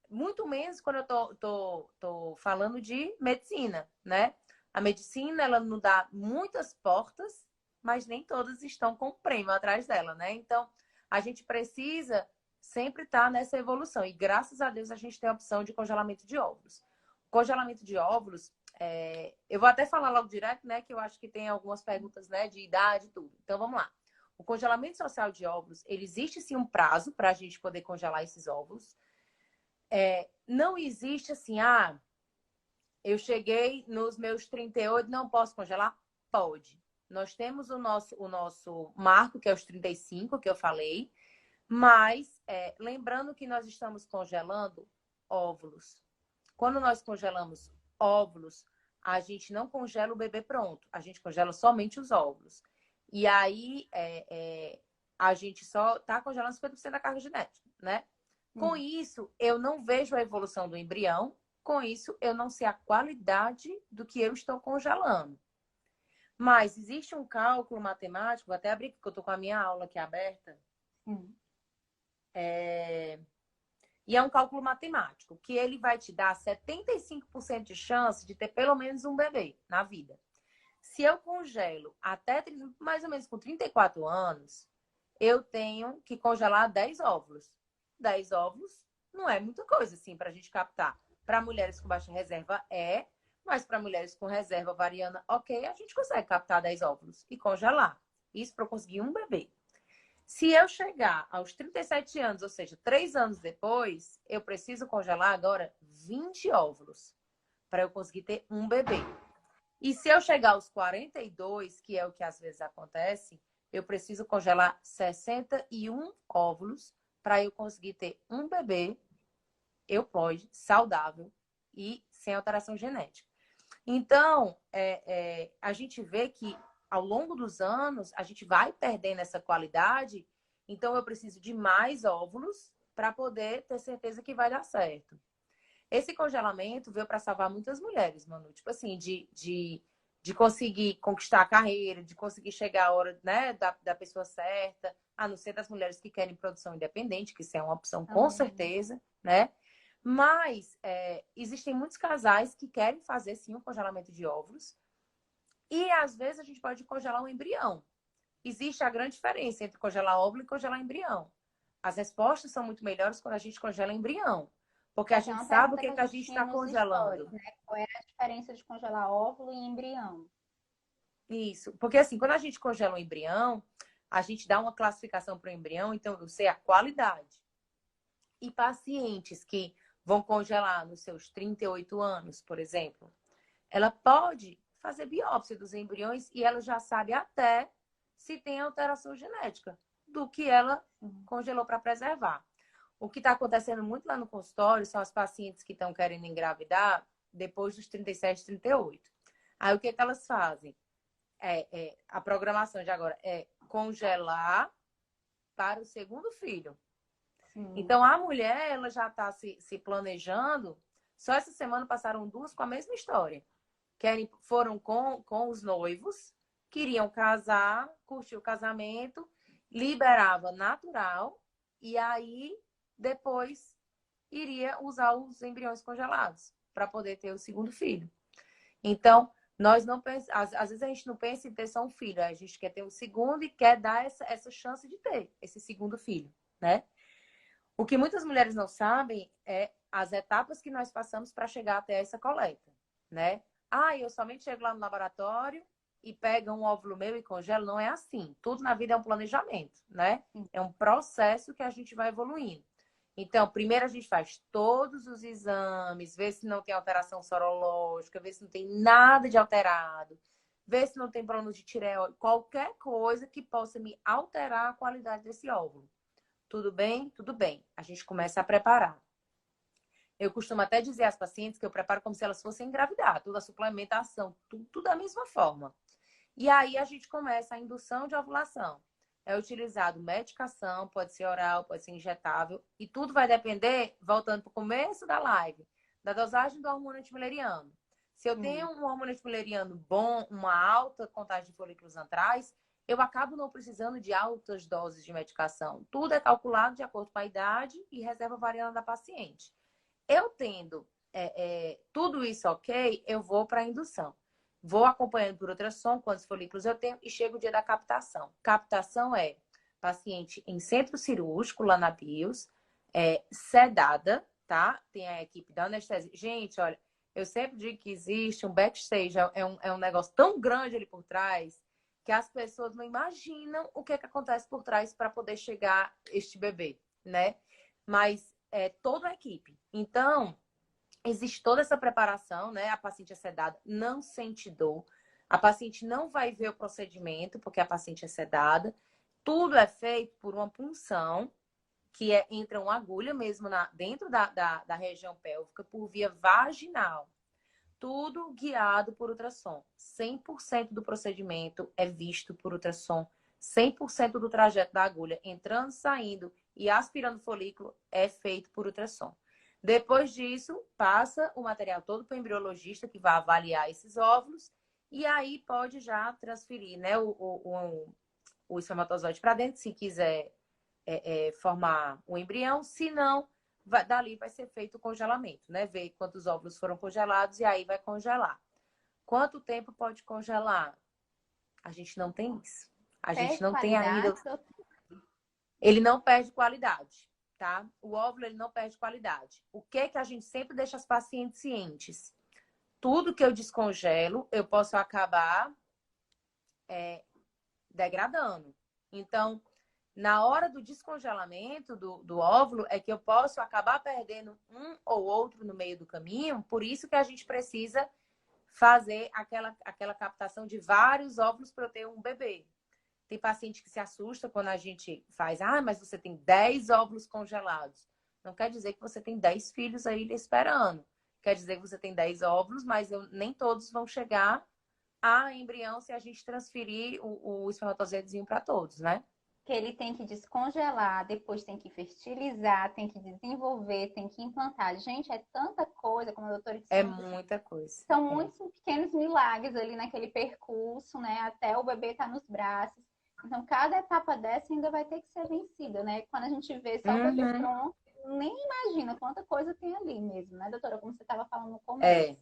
muito menos quando eu tô falando de medicina, né? A medicina, ela nos dá muitas portas, mas nem todas estão com prêmio atrás dela, né? Então, a gente precisa sempre estar nessa evolução. E graças a Deus a gente tem a opção de congelamento de óvulos. Congelamento de óvulos, eu vou até falar logo direto, né? Que eu acho que tem algumas perguntas, né? De idade e tudo. Então, vamos lá. O congelamento social de óvulos, ele existe sim um prazo para a gente poder congelar esses óvulos. Não existe assim, eu cheguei nos meus 38, não posso congelar? Pode. Nós temos o nosso marco, que é os 35, que eu falei, mas lembrando que nós estamos congelando óvulos. Quando nós congelamos óvulos, a gente não congela o bebê pronto, a gente congela somente os óvulos. E aí, a gente só está congelando 50% da carga genética, né? Com isso, eu não vejo a evolução do embrião. Com isso, eu não sei a qualidade do que eu estou congelando. Mas existe um cálculo matemático, vou até abrir, porque eu estou com a minha aula aqui aberta. E é um cálculo matemático, que ele vai te dar 75% de chance de ter pelo menos um bebê na vida. Se eu congelo até mais ou menos com 34 anos, eu tenho que congelar 10 óvulos. 10 óvulos não é muita coisa, assim, para a gente captar. Para mulheres com baixa reserva mas para mulheres com reserva variana, ok, a gente consegue captar 10 óvulos e congelar. Isso para eu conseguir um bebê. Se eu chegar aos 37 anos, ou seja, 3 anos depois, eu preciso congelar agora 20 óvulos para eu conseguir ter um bebê. E se eu chegar aos 42, que é o que às vezes acontece, eu preciso congelar 61 óvulos para eu conseguir ter um bebê euploide, saudável e sem alteração genética. Então, a gente vê que ao longo dos anos, a gente vai perdendo essa qualidade. Então, eu preciso de mais óvulos para poder ter certeza que vai dar certo. Esse congelamento veio para salvar muitas mulheres, Manu. Tipo assim, de conseguir conquistar a carreira, de conseguir chegar a hora, né, da pessoa certa, a não ser das mulheres que querem produção independente, que isso é uma opção com certeza, né? Mas existem muitos casais que querem fazer, sim, um congelamento de óvulos. E, às vezes, a gente pode congelar um embrião. Existe a grande diferença entre congelar óvulo e congelar embrião. As respostas são muito melhores quando a gente congela embrião. Porque a gente sabe o que a gente está congelando. Né? Qual é a diferença de congelar óvulo e embrião? Isso. Porque, assim, quando a gente congela um embrião, a gente dá uma classificação para o embrião, então eu sei a qualidade. E pacientes que vão congelar nos seus 38 anos, por exemplo, ela pode fazer biópsia dos embriões e ela já sabe até se tem alteração genética do que ela congelou para preservar. O que está acontecendo muito lá no consultório são as pacientes que estão querendo engravidar depois dos 37, 38. Aí o que elas fazem? A programação de agora é congelar para o segundo filho. Então, a mulher, ela já está se planejando. Só essa semana passaram 2 com a mesma história. Foram com os noivos, queriam casar, curtir o casamento, liberava natural, e aí depois iria usar os embriões congelados para poder ter o segundo filho. Então, nós não pensamos, às vezes a gente não pensa em ter só um filho, a gente quer ter um segundo e quer dar essa chance de ter esse segundo filho, né? O que muitas mulheres não sabem é as etapas que nós passamos para chegar até essa coleta, né? Eu somente chego lá no laboratório e pego um óvulo meu e congelo. Não é assim. Tudo na vida é um planejamento, né? É um processo que a gente vai evoluindo. Então, primeiro a gente faz todos os exames, vê se não tem alteração sorológica, vê se não tem nada de alterado, vê se não tem problema de tireoide, qualquer coisa que possa me alterar a qualidade desse óvulo. Tudo bem? Tudo bem. A gente começa a preparar. Eu costumo até dizer às pacientes que eu preparo como se elas fossem engravidar, toda a suplementação, tudo da mesma forma. E aí a gente começa a indução de ovulação. É utilizado medicação, pode ser oral, pode ser injetável, e tudo vai depender, voltando para o começo da live, da dosagem do hormônio antimileriano. Se eu tenho um hormônio antimileriano bom, uma alta contagem de folículos antrais, eu acabo não precisando de altas doses de medicação. Tudo é calculado de acordo com a idade e reserva variando da paciente. Eu tendo tudo isso ok, eu vou para a indução. Vou acompanhando por ultrassom quantos folículos eu tenho e chega o dia da captação. Captação é paciente em centro cirúrgico, lá na BIOS, sedada, tá? Tem a equipe da anestesia. Gente, olha, eu sempre digo que existe um backstage, é um negócio tão grande ali por trás que as pessoas não imaginam o que acontece por trás para poder chegar este bebê, né? Mas toda a equipe. Então, existe toda essa preparação, né? A paciente é sedada, não sente dor. A paciente não vai ver o procedimento, porque a paciente é sedada. Tudo é feito por uma punção, que entra uma agulha mesmo dentro da região pélvica, por via vaginal. Tudo guiado por ultrassom. 100% do procedimento é visto por ultrassom. 100% do trajeto da agulha, entrando, saindo e aspirando folículo, é feito por ultrassom. Depois disso, passa o material todo para o embriologista, que vai avaliar esses óvulos, e aí pode já transferir, né, o espermatozoide para dentro, se quiser formar o embrião. Se não, dali vai ser feito o congelamento, né? Ver quantos óvulos foram congelados e aí vai congelar. Quanto tempo pode congelar? A gente não tem isso. A gente não tem ainda. Ele não perde qualidade, tá? O óvulo, ele não perde qualidade. O que a gente sempre deixa as pacientes cientes? Tudo que eu descongelo, eu posso acabar degradando. Então, na hora do descongelamento do óvulo, é que eu posso acabar perdendo um ou outro no meio do caminho. Por isso que a gente precisa fazer aquela captação de vários óvulos para eu ter um bebê. Tem paciente que se assusta quando a gente faz, mas você tem 10 óvulos congelados. Não quer dizer que você tem 10 filhos aí lhe esperando. Quer dizer que você tem 10 óvulos, mas nem todos vão chegar a embrião se a gente transferir o espermatozoidezinho para todos, né? Que ele tem que descongelar, depois tem que fertilizar, tem que desenvolver, tem que implantar. Gente, é tanta coisa, como a doutora disse. É muita coisa. São muitos pequenos milagres ali naquele percurso, né? Até o bebê estar nos braços. Então, cada etapa dessa ainda vai ter que ser vencida, né? Quando a gente vê só o bebê pronto, nem imagina quanta coisa tem ali mesmo, né, doutora? Como você estava falando no começo.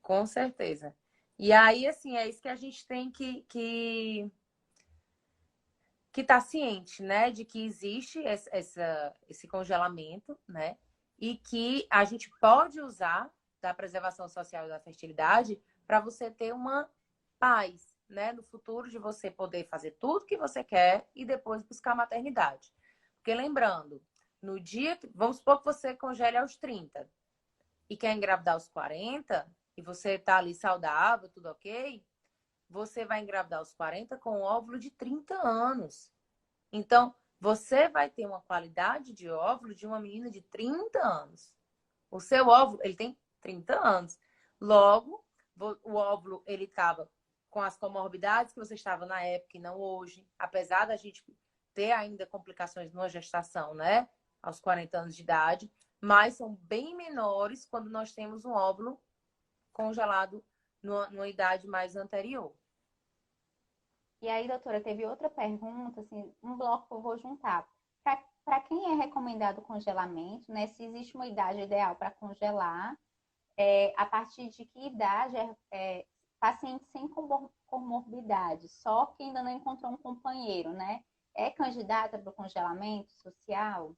Com certeza. E aí, assim, é isso que a gente tem que tá ciente, né? De que existe esse congelamento, né? E que a gente pode usar da preservação social e da fertilidade para você ter uma paz, né? No futuro, de você poder fazer tudo que você quer e depois buscar a maternidade. Porque lembrando, no dia que, vamos supor que você congele aos 30 e quer engravidar aos 40, e você tá ali saudável, tudo ok, você vai engravidar aos 40 com um óvulo de 30 anos. Então, você vai ter uma qualidade de óvulo de uma menina de 30 anos. O seu óvulo, ele tem 30 anos. Logo, o óvulo, ele estava com as comorbidades que você estava na época e não hoje. Apesar da gente ter ainda complicações numa gestação, né? Aos 40 anos de idade. Mas são bem menores quando nós temos um óvulo congelado numa idade mais anterior. E aí, doutora, teve outra pergunta, assim, um bloco que eu vou juntar. Para quem é recomendado o congelamento, né? Se existe uma idade ideal para congelar, a partir de que idade paciente sem comorbidade, só que ainda não encontrou um companheiro, né? É candidata para o congelamento social?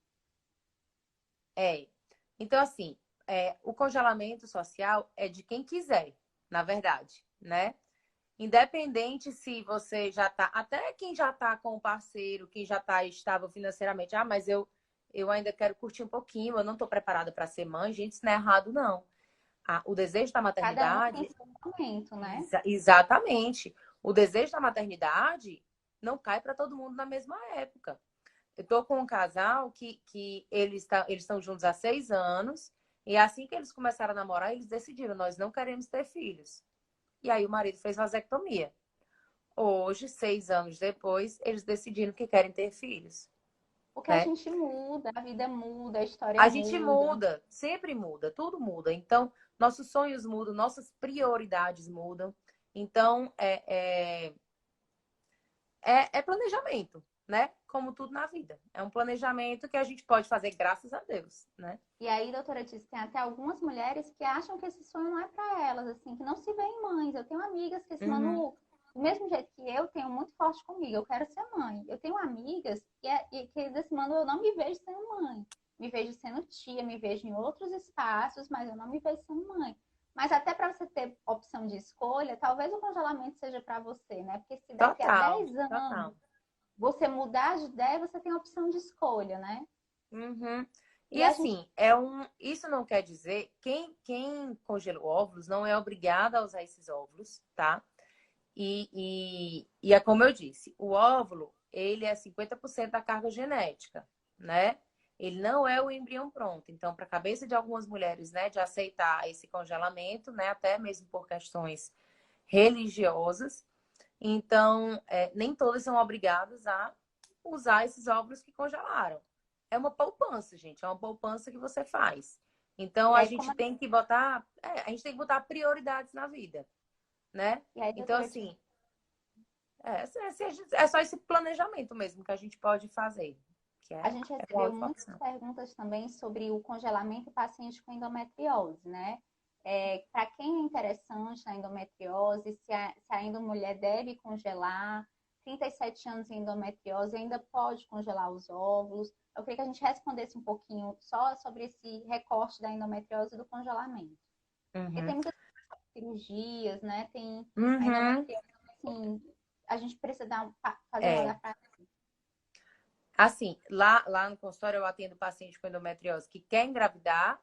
Então, assim, o congelamento social é de quem quiser, na verdade, né? Independente se você já tá, até quem já tá com o parceiro, quem já tá estável financeiramente, mas eu eu ainda quero curtir um pouquinho, eu não estou preparada para ser mãe, gente, isso não é errado, não. O desejo da Cada um tem maternidade, seu momento, né? exatamente. O desejo da maternidade não cai para todo mundo na mesma época. Eu tô com um casal que eles estão juntos há 6 anos, e assim que eles começaram a namorar, eles decidiram, nós não queremos ter filhos. E aí o marido fez vasectomia. Hoje, 6 anos depois, eles decidiram que querem ter filhos, Porque a né? gente muda, a vida muda, a história A gente muda. muda, sempre muda, tudo muda. Então, nossos sonhos mudam, nossas prioridades mudam. Então, é planejamento, né? Como tudo na vida. É um planejamento que a gente pode fazer graças a Deus, né? E aí, doutora Tiz, tem até algumas mulheres que acham que esse sonho não é para elas, assim, que não se veem mães. Eu tenho amigas que, assim, Uhum. Manu, do mesmo jeito que eu, tenho muito forte comigo, eu quero ser mãe. Eu tenho amigas que dizem assim, Manu, eu não me vejo sendo mãe. Me vejo sendo tia, me vejo em outros espaços, mas eu não me vejo sendo mãe. Mas até para você ter opção de escolha, talvez o congelamento seja para você, né? Porque se daqui a Total, 10 anos total. você mudar de ideia, você tem a opção de escolha, né? Uhum. E E a gente assim, isso não quer dizer, quem congela óvulos não é obrigada a usar esses óvulos, tá? E é como eu disse, o óvulo, ele é 50% da carga genética, né? Ele não é o embrião pronto. Então, para a cabeça de algumas mulheres, né, de aceitar esse congelamento, né, até mesmo por questões religiosas, então, nem todas são obrigadas a usar esses óvulos que congelaram. É uma poupança, gente, é uma poupança que você faz. Então, e a aí gente como tem que botar, a gente tem que botar prioridades na vida, né? e aí Então, doutora assim, é só esse planejamento mesmo que a gente pode fazer, que a é, gente é uma recebeu ótima muitas opção. perguntas também sobre o congelamento em pacientes com endometriose, né? Para quem é interessante na endometriose, se ainda mulher deve congelar, 37 anos em endometriose ainda pode congelar os óvulos. Eu queria que a gente respondesse um pouquinho só sobre esse recorte da endometriose e do congelamento. Porque Uhum. tem muitas cirurgias, né? Tem a Uhum. endometriose, assim, a gente precisa fazer um É. olhar para. Assim, lá no consultório eu atendo paciente com endometriose que quer engravidar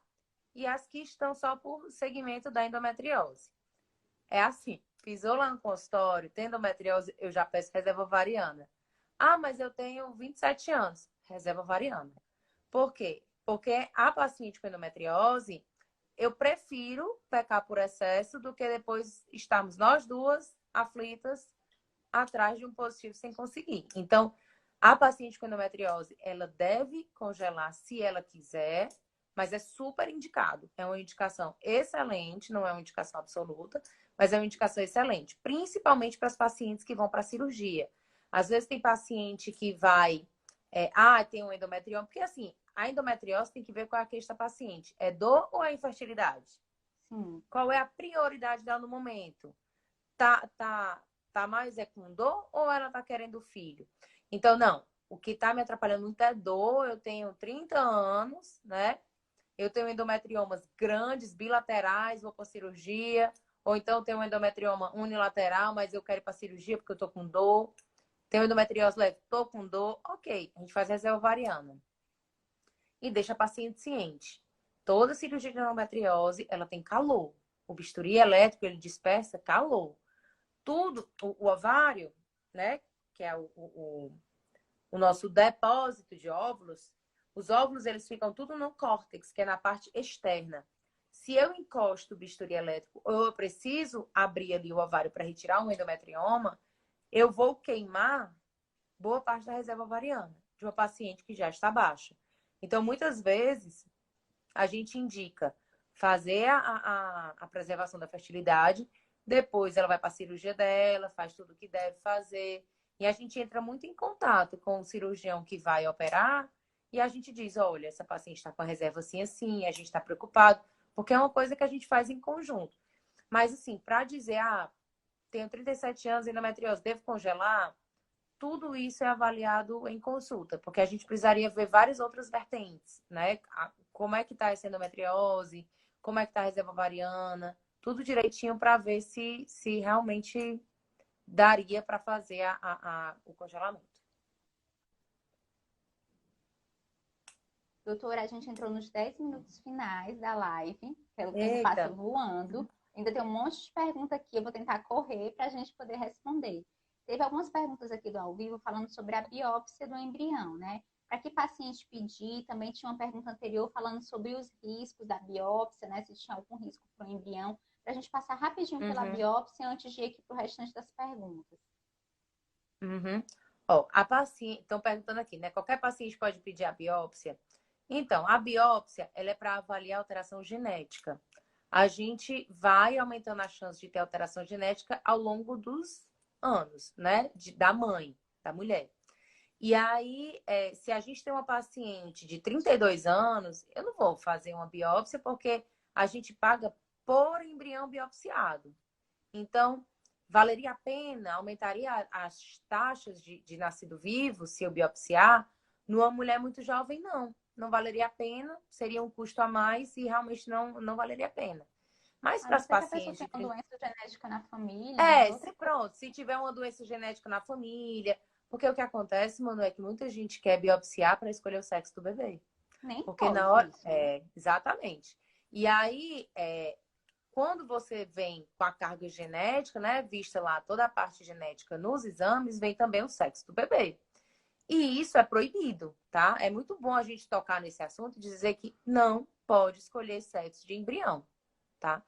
e as que estão só por segmento da endometriose. É assim, pisou lá no consultório, tem endometriose, eu já peço reserva ovariana. Ah, mas eu tenho 27 anos, reserva ovariana. Por quê? Porque a paciente com endometriose, eu prefiro pecar por excesso do que depois estarmos nós duas aflitas atrás de um positivo sem conseguir. Então, a paciente com endometriose, ela deve congelar se ela quiser, mas é super indicado. É uma indicação excelente, não é uma indicação absoluta, mas é uma indicação excelente, principalmente para as pacientes que vão para a cirurgia. Às vezes tem paciente que vai, tem um endometrioma, porque assim, a endometriose tem que ver com a queixa da paciente. É dor ou é infertilidade? Sim. Qual é a prioridade dela no momento? Tá, tá, tá mais com dor ou ela tá querendo filho? Então, não. O que tá me atrapalhando muito é dor. Eu tenho 30 anos, né? Eu tenho endometriomas grandes, bilaterais, vou para cirurgia. Ou então eu tenho um endometrioma unilateral, mas eu quero ir para cirurgia porque eu tô com dor. Tenho endometriose leve, tô com dor. Ok, a gente faz reserva ovariana. E deixa a paciente ciente. Toda cirurgia de endometriose, ela tem calor. O bisturi elétrico, ele dispersa calor. Tudo, o ovário, né? Que é o nosso depósito de óvulos, os óvulos eles ficam tudo no córtex, que é na parte externa. Se eu encosto o bisturi elétrico ou eu preciso abrir ali o ovário para retirar um endometrioma, eu vou queimar boa parte da reserva ovariana de uma paciente que já está baixa. Então, muitas vezes, a gente indica fazer a preservação da fertilidade, depois ela vai para a cirurgia dela, faz tudo o que deve fazer, e a gente entra muito em contato com o cirurgião que vai operar, e a gente diz, olha, essa paciente está com a reserva assim, assim, a gente está preocupado, porque é uma coisa que a gente faz em conjunto. Mas, assim, para dizer, tenho 37 anos, endometriose, devo congelar? Tudo isso é avaliado em consulta, porque a gente precisaria ver várias outras vertentes, né? Como é que está essa endometriose, como é que está a reserva ovariana, tudo direitinho para ver se realmente daria para fazer o congelamento. Doutora, a gente entrou nos 10 minutos finais da live, que o tempo passa Eita. voando. Ainda tem um monte de perguntas aqui, eu vou tentar correr para a gente poder responder. Teve algumas perguntas aqui do ao vivo falando sobre a biópsia do embrião, né? Para que paciente pedir? Também tinha uma pergunta anterior falando sobre os riscos da biópsia, né? Se tinha algum risco para o embrião. Para a gente passar rapidinho pela Uhum, biópsia antes de ir aqui para o restante das perguntas. uhum. Ó, a paciente, estão perguntando aqui, né? Qualquer paciente pode pedir a biópsia? Então, a biópsia, ela é para avaliar alteração genética. A gente vai aumentando a chance de ter alteração genética ao longo dos anos, né? Da mãe, da mulher. E aí, se a gente tem uma paciente de 32 anos, eu não vou fazer uma biópsia porque a gente paga por embrião biopsiado. Então, valeria a pena, aumentaria as taxas de nascido vivo se eu biopsiar? Numa mulher muito jovem, não. Não valeria a pena, seria um custo a mais e realmente não valeria a pena. Mas A para não as ser que a pessoa pacientes tenha de uma 30... doença genética na família, né? Se Outra coisa. pronto, se tiver uma doença genética na família, porque o que acontece, mano, é que muita gente quer biopsiar para escolher o sexo do bebê. Nem Porque na pode hora. isso, né? Exatamente. E aí, quando você vem com a carga genética, né, vista lá toda a parte genética nos exames, vem também o sexo do bebê. E isso é proibido, tá? É muito bom a gente tocar nesse assunto e dizer que não pode escolher sexo de embrião, tá?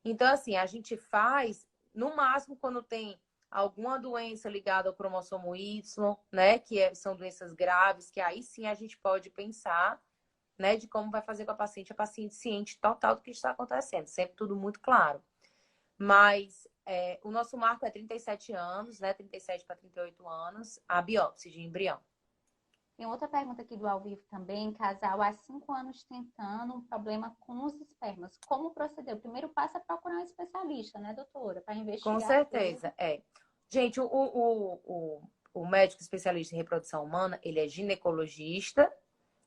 Então, assim, a gente faz, no máximo, quando tem alguma doença ligada ao cromossomo Y, né, são doenças graves, que aí sim a gente pode pensar, né, de como vai fazer com a paciente ciente total do que está acontecendo, sempre tudo muito claro. Mas o nosso marco é 37 anos, né, 37 para 38 anos, a biópsia de embrião. Tem outra pergunta aqui do ao vivo também. Casal há 5 anos tentando um problema com os espermas. Como proceder? O primeiro passo é procurar um especialista, né, doutora? Para Com investigar certeza, tudo. é. Gente, o médico especialista em reprodução humana, ele é ginecologista,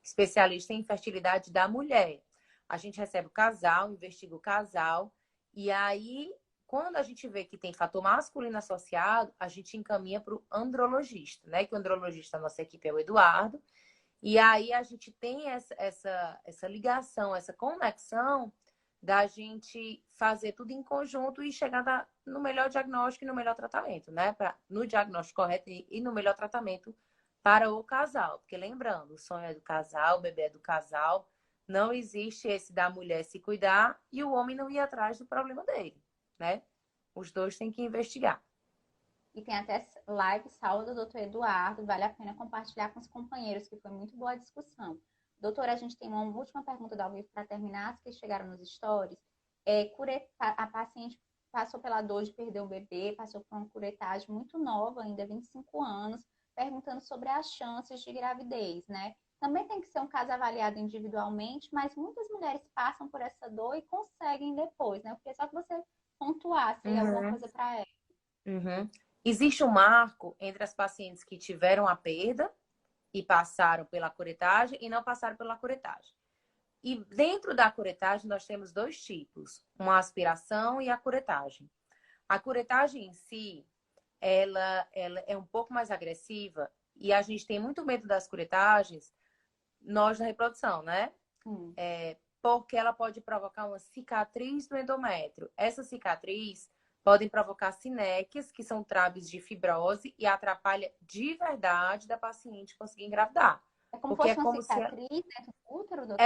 especialista em fertilidade da mulher. A gente recebe o casal, investiga o casal, e aí, quando a gente vê que tem fator masculino associado, a gente encaminha para o andrologista, né? Que o andrologista da nossa equipe é o Eduardo. E aí a gente tem essa ligação, essa conexão da gente fazer tudo em conjunto e chegar no melhor diagnóstico e no melhor tratamento, né? No diagnóstico correto e no melhor tratamento para o casal. Porque lembrando, o sonho é do casal, o bebê é do casal. Não existe esse da mulher se cuidar e o homem não ir atrás do problema dele, né? Os dois têm que investigar. E tem até live salva do doutor Eduardo. Vale a pena compartilhar com os companheiros, que foi muito boa a discussão. Doutora, a gente tem uma última pergunta do ao vivo para terminar, as que chegaram nos stories. A paciente passou pela dor de perder o bebê, passou por uma curetagem muito nova, ainda 25 anos, perguntando sobre as chances de gravidez, né? Também tem que ser um caso avaliado individualmente, mas muitas mulheres passam por essa dor e conseguem depois, né? Eu queria só que você pontuasse aí alguma Uhum, coisa para ela. uhum. Existe um marco entre as pacientes que tiveram a perda e passaram pela curetagem e não passaram pela curetagem. E dentro da curetagem nós temos dois tipos, uma aspiração e a curetagem. A curetagem em si, ela é um pouco mais agressiva e a gente tem muito medo das curetagens, nós da reprodução, né? Hum. Porque ela pode provocar uma cicatriz no endométrio. Essa cicatriz podem provocar sinéquias, que são traves de fibrose, e atrapalha de verdade da paciente conseguir engravidar. É como se Porque fosse uma cicatriz dentro do útero, doutora?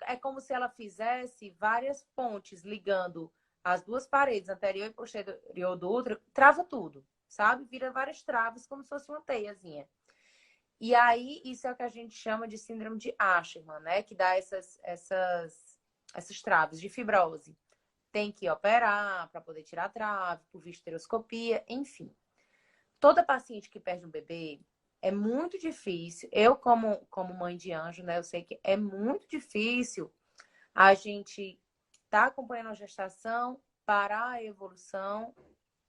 é como se ela fizesse várias pontes ligando as duas paredes, anterior e posterior do útero, trava tudo, sabe? Vira várias traves, como se fosse uma teiazinha. E aí, isso é o que a gente chama de síndrome de Asherman, né? Que dá essas traves de fibrose. Tem que operar para poder tirar a trave, por histeroscopia, enfim. Toda paciente que perde um bebê é muito difícil. Eu, como mãe de anjo, né? Eu sei que é muito difícil a gente tá acompanhando a gestação, parar a evolução,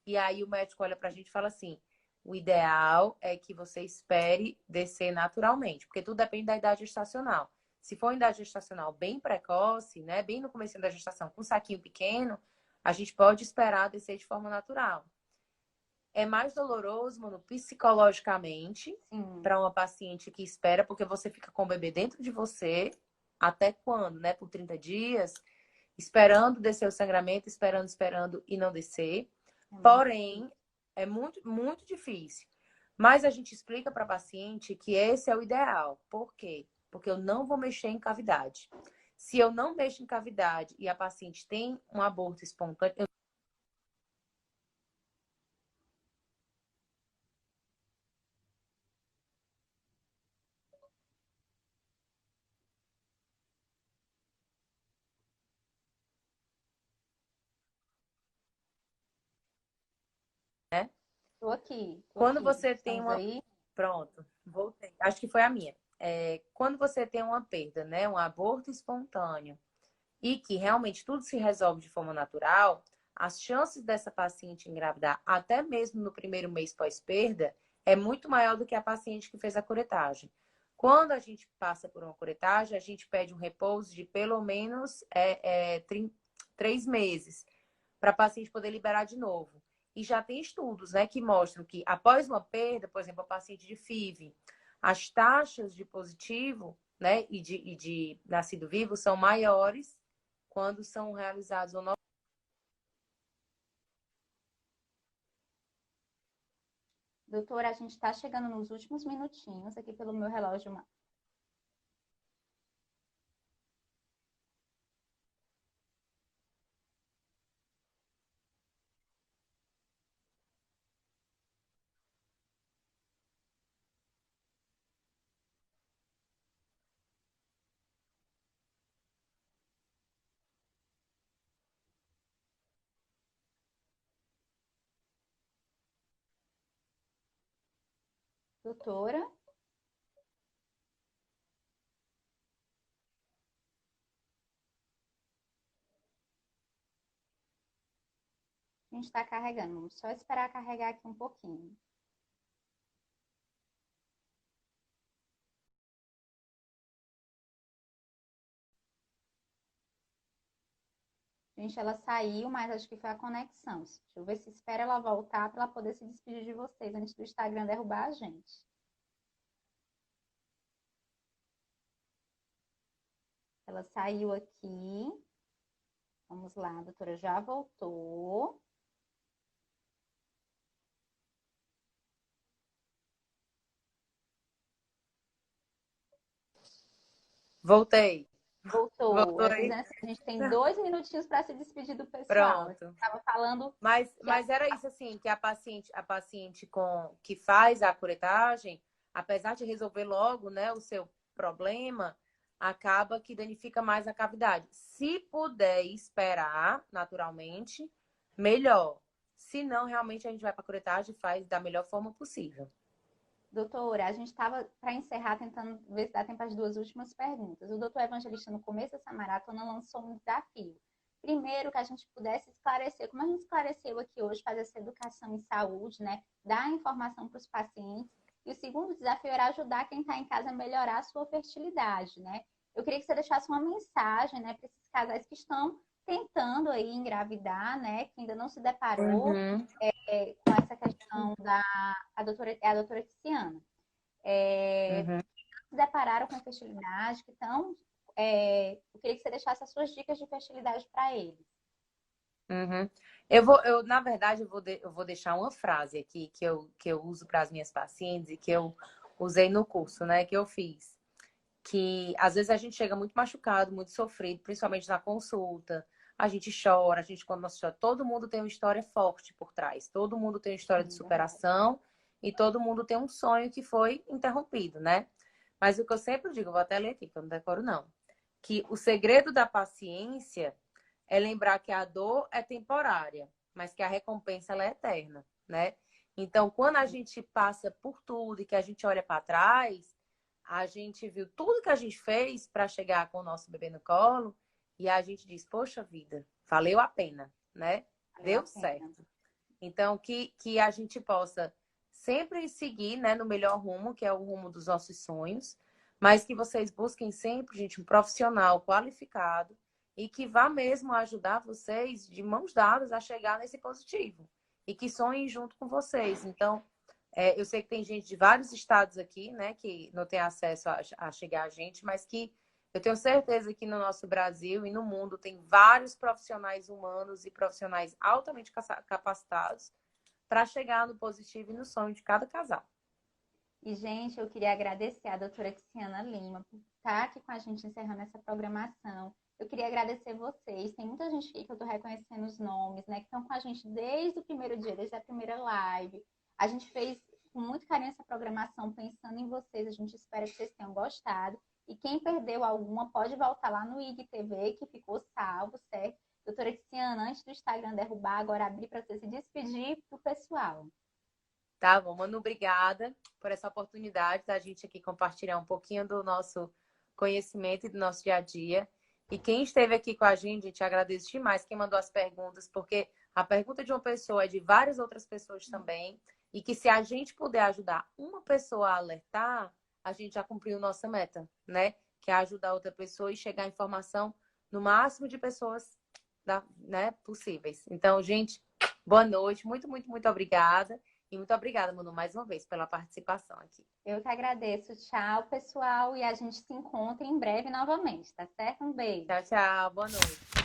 e aí o médico olha pra gente e fala assim: o ideal é que você espere descer naturalmente, porque tudo depende da idade gestacional. Se for uma idade gestacional bem precoce, né, bem no começo da gestação, com um saquinho pequeno, a gente pode esperar descer de forma natural. É mais doloroso, mano, psicologicamente, Sim. para uma paciente que espera, porque você fica com o bebê dentro de você, até quando, né? Por 30 dias, esperando descer o sangramento, esperando e não descer. É muito Porém, é muito, muito difícil. Mas a gente explica para a paciente que esse é o ideal. Por quê? Porque eu não vou mexer em cavidade. Se eu não mexo em cavidade e a paciente tem um aborto espontâneo, né? tô Quando aqui. você tem Estamos uma. aí. Pronto, voltei. Acho que foi a minha. Quando você tem uma perda, né? Um aborto espontâneo e que realmente tudo se resolve de forma natural, as chances dessa paciente engravidar, até mesmo no primeiro mês pós-perda, é muito maior do que a paciente que fez a curetagem. Quando a gente passa por uma curetagem, a gente pede um repouso de pelo menos 3 meses para a paciente poder liberar de novo. E já tem estudos, né, que mostram que após uma perda, por exemplo, a paciente de FIV, as taxas de positivo, né, e de nascido vivo são maiores quando são realizados ou não. Doutora, a gente está chegando nos últimos minutinhos aqui pelo meu relógio. Doutora, a gente está carregando. Vamos só esperar carregar aqui um pouquinho. Gente, ela saiu, mas acho que foi a conexão. Deixa eu ver se espera ela voltar para ela poder se despedir de vocês antes do Instagram derrubar a gente. Ela saiu aqui. Vamos lá, a doutora já voltou. Voltei. Voltou. Voltou Ela aí? dizendo assim, a gente tem 2 minutinhos para se despedir do pessoal. Pronto. Estava falando que Mas era isso assim, que a paciente que faz a curetagem, apesar de resolver logo, né, o seu problema, acaba que danifica mais a cavidade. Se puder esperar naturalmente, melhor. Se não, realmente a gente vai para a curetagem e faz da melhor forma possível. doutora, a gente estava, para encerrar, tentando ver se dá tempo as duas últimas perguntas. O doutor Evangelista, no começo dessa maratona, lançou um desafio. Primeiro, que a gente pudesse esclarecer, como a gente esclareceu aqui hoje, fazer essa educação em saúde, né? Dar informação para os pacientes. E o segundo desafio era ajudar quem está em casa a melhorar a sua fertilidade, né? Eu queria que você deixasse uma mensagem, né, para esses casais que estão tentando aí engravidar, né, que ainda não se deparou Uhum, com essa questão a doutora Tiziana, uhum, que se depararam com infertilidade, que estão. Eu queria que você deixasse as suas dicas de fertilidade para eles. uhum. Na verdade, eu vou deixar uma frase aqui que eu uso para as minhas pacientes e que eu usei no curso, né, que eu fiz. Que às vezes a gente chega muito machucado, muito sofrido, principalmente na consulta. A gente chora, a gente quando nós chora, todo mundo tem uma história forte por trás. Todo mundo tem uma história de Sim, verdade. superação e todo mundo tem um sonho que foi interrompido, né? Mas o que eu sempre digo, eu vou até ler aqui, que eu não decoro não, que o segredo da paciência é lembrar que a dor é temporária, mas que a recompensa ela é eterna, né? Então, quando a gente passa por tudo e que a gente olha para trás, a gente viu tudo que a gente fez para chegar com o nosso bebê no colo e a gente diz, poxa vida, valeu a pena, né? Valeu a Deu pena. certo. Então, que a gente possa sempre seguir, né, no melhor rumo, que é o rumo dos nossos sonhos, mas que vocês busquem sempre, gente, um profissional qualificado e que vá mesmo ajudar vocês de mãos dadas a chegar nesse positivo. e que sonhem junto com vocês. Então, eu sei que tem gente de vários estados aqui, né, que não tem acesso a chegar a gente, mas que eu tenho certeza que no nosso Brasil e no mundo tem vários profissionais humanos e profissionais altamente capacitados para chegar no positivo e no sonho de cada casal. E, gente, eu queria agradecer a doutora Tiziana Lima por estar aqui com a gente encerrando essa programação. Eu queria agradecer vocês. Tem muita gente aqui que eu estou reconhecendo os nomes, né? Que estão com a gente desde o primeiro dia, desde a primeira live. A gente fez com muito carinho essa programação, pensando em vocês. A gente espera que vocês tenham gostado. E quem perdeu alguma, pode voltar lá no IGTV, que ficou salvo, certo? Doutora Tiziana, antes do Instagram derrubar, agora abrir para você se despedir pro pessoal. Tá bom, Manu, obrigada por essa oportunidade da gente aqui compartilhar um pouquinho do nosso conhecimento e do nosso dia a dia. E quem esteve aqui com a gente agradeço demais quem mandou as perguntas, porque a pergunta de uma pessoa é de várias outras pessoas também. E que se a gente puder ajudar uma pessoa a alertar, a gente já cumpriu nossa meta, né? Que é ajudar outra pessoa e chegar a informação no máximo de pessoas, né, possíveis. Então, gente, boa noite. Muito, muito, muito obrigada. E muito obrigada, Manu, mais uma vez pela participação aqui. Eu que agradeço. Tchau, pessoal. E a gente se encontra em breve novamente, tá certo? Um beijo. Tchau, tchau. Boa noite.